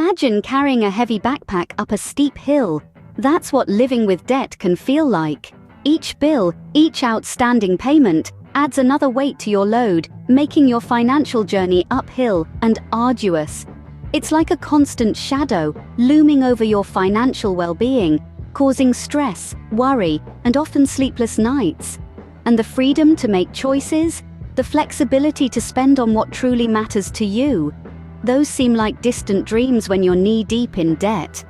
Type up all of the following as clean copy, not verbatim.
Imagine carrying a heavy backpack up a steep hill. That's what living with debt can feel like. Each bill, each outstanding payment, adds another weight to your load, making your financial journey uphill and arduous. It's like a constant shadow looming over your financial well-being, causing stress, worry, and often sleepless nights. And the freedom to make choices, the flexibility to spend on what truly matters to you, those seem like distant dreams when you're knee-deep in debt.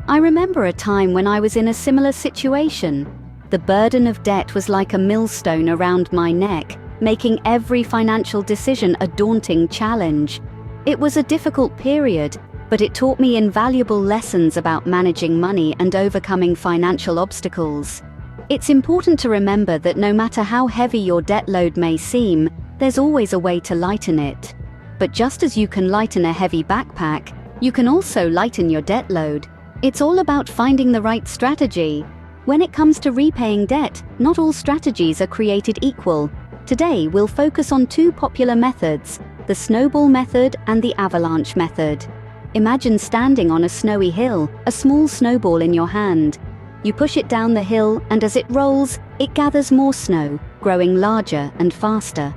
I remember a time when I was in a similar situation. The burden of debt was like a millstone around my neck, making every financial decision a daunting challenge. It was a difficult period, but it taught me invaluable lessons about managing money and overcoming financial obstacles. It's important to remember that no matter how heavy your debt load may seem, there's always a way to lighten it. But just as you can lighten a heavy backpack, you can also lighten your debt load. It's all about finding the right strategy. When it comes to repaying debt, not all strategies are created equal. Today, we'll focus on two popular methods: the snowball method and the avalanche method. Imagine standing on a snowy hill, a small snowball in your hand. You push it down the hill, and as it rolls, it gathers more snow, growing larger and faster.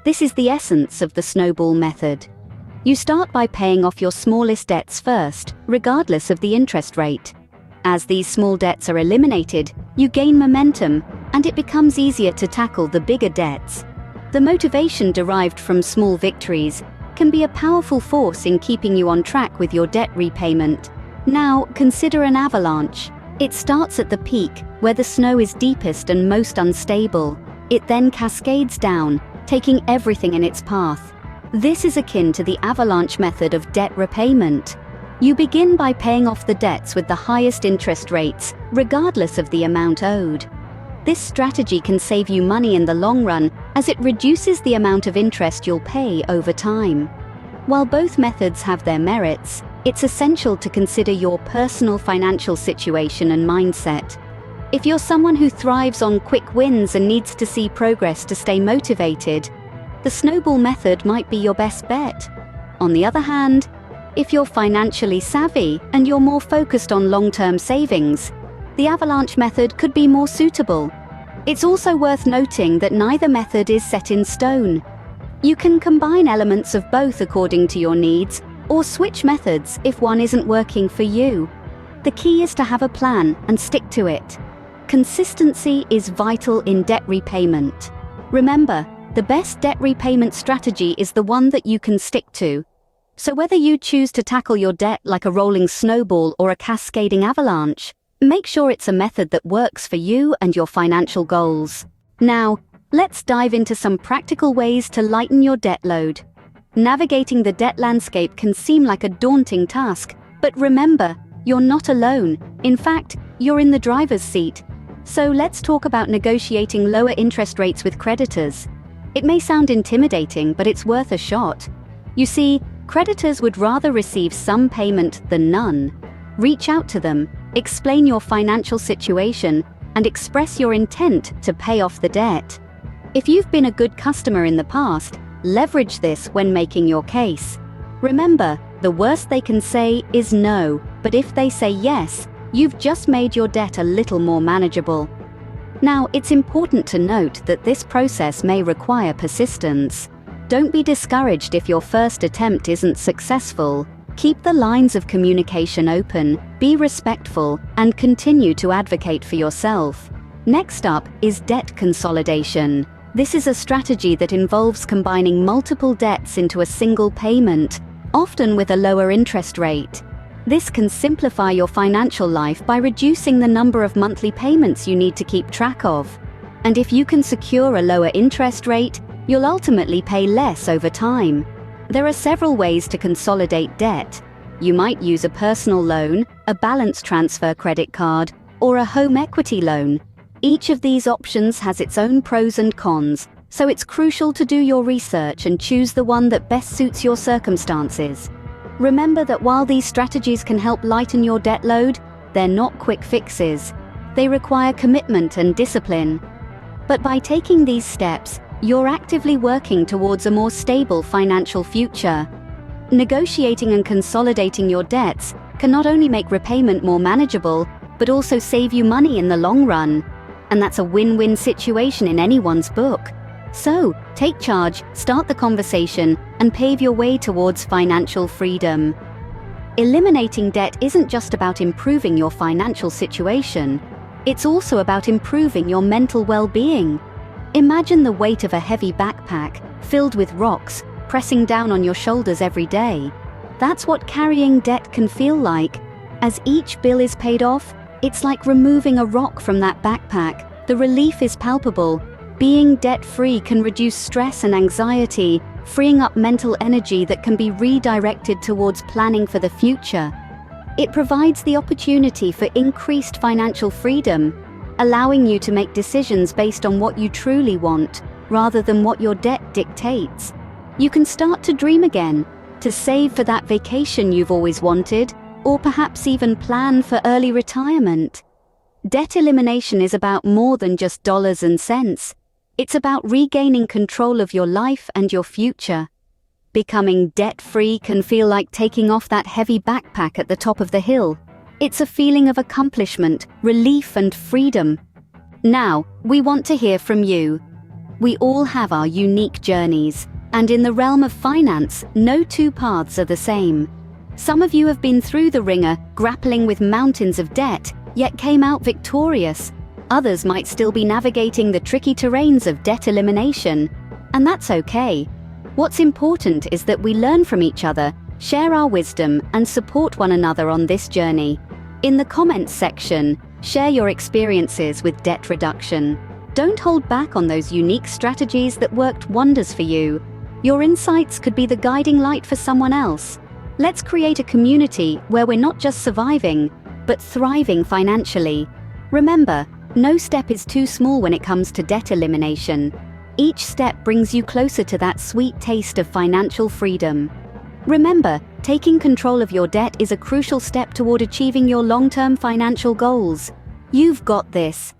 This is the essence of the snowball method. You start by paying off your smallest debts first, regardless of the interest rate. As these small debts are eliminated, you gain momentum, and it becomes easier to tackle the bigger debts. The motivation derived from small victories can be a powerful force in keeping you on track with your debt repayment. Now, consider an avalanche. It starts at the peak, where the snow is deepest and most unstable. It then cascades down, taking everything in its path. This is akin to the avalanche method of debt repayment. You begin by paying off the debts with the highest interest rates, regardless of the amount owed. This strategy can save you money in the long run, as it reduces the amount of interest you'll pay over time. While both methods have their merits, it's essential to consider your personal financial situation and mindset. If you're someone who thrives on quick wins and needs to see progress to stay motivated, the snowball method might be your best bet. On the other hand, if you're financially savvy and you're more focused on long-term savings, the avalanche method could be more suitable. It's also worth noting that neither method is set in stone. You can combine elements of both according to your needs, or switch methods if one isn't working for you. The key is to have a plan and stick to it. Consistency is vital in debt repayment. Remember, the best debt repayment strategy is the one that you can stick to. So whether you choose to tackle your debt like a rolling snowball or a cascading avalanche, make sure it's a method that works for you and your financial goals. Now, let's dive into some practical ways to lighten your debt load. Navigating the debt landscape can seem like a daunting task, but remember, you're not alone. In fact, you're in the driver's seat. So let's talk about negotiating lower interest rates with creditors. It may sound intimidating, but it's worth a shot. You see, creditors would rather receive some payment than none. Reach out to them, explain your financial situation, and express your intent to pay off the debt. If you've been a good customer in the past, leverage this when making your case. Remember, the worst they can say is no, but if they say yes, you've just made your debt a little more manageable. Now, it's important to note that this process may require persistence. Don't be discouraged if your first attempt isn't successful. Keep the lines of communication open, be respectful, and continue to advocate for yourself. Next up is debt consolidation. This is a strategy that involves combining multiple debts into a single payment, often with a lower interest rate. This can simplify your financial life by reducing the number of monthly payments you need to keep track of. And if you can secure a lower interest rate, you'll ultimately pay less over time. There are several ways to consolidate debt. You might use a personal loan, a balance transfer credit card, or a home equity loan. Each of these options has its own pros and cons, so it's crucial to do your research and choose the one that best suits your circumstances. Remember that while these strategies can help lighten your debt load, they're not quick fixes. They require commitment and discipline. But by taking these steps, you're actively working towards a more stable financial future. Negotiating and consolidating your debts can not only make repayment more manageable, but also save you money in the long run. And that's a win-win situation in anyone's book. So, take charge, start the conversation, and pave your way towards financial freedom. Eliminating debt isn't just about improving your financial situation. It's also about improving your mental well-being. Imagine the weight of a heavy backpack filled with rocks pressing down on your shoulders every day. That's what carrying debt can feel like. As each bill is paid off, it's like removing a rock from that backpack. The relief is palpable. Being debt-free can reduce stress and anxiety, freeing up mental energy that can be redirected towards planning for the future. It provides the opportunity for increased financial freedom, allowing you to make decisions based on what you truly want, rather than what your debt dictates. You can start to dream again, to save for that vacation you've always wanted, or perhaps even plan for early retirement. Debt elimination is about more than just dollars and cents. It's about regaining control of your life and your future. Becoming debt-free can feel like taking off that heavy backpack at the top of the hill. It's a feeling of accomplishment, relief, and freedom. Now, we want to hear from you. We all have our unique journeys, and in the realm of finance, no two paths are the same. Some of you have been through the ringer, grappling with mountains of debt, yet came out victorious. Others might still be navigating the tricky terrains of debt elimination, and that's okay. What's important is that we learn from each other, share our wisdom, and support one another on this journey. In the comments section, share your experiences with debt reduction. Don't hold back on those unique strategies that worked wonders for you. Your insights could be the guiding light for someone else. Let's create a community where we're not just surviving, but thriving financially. Remember, no step is too small when it comes to debt elimination. Each step brings you closer to that sweet taste of financial freedom. Remember, taking control of your debt is a crucial step toward achieving your long-term financial goals. You've got this.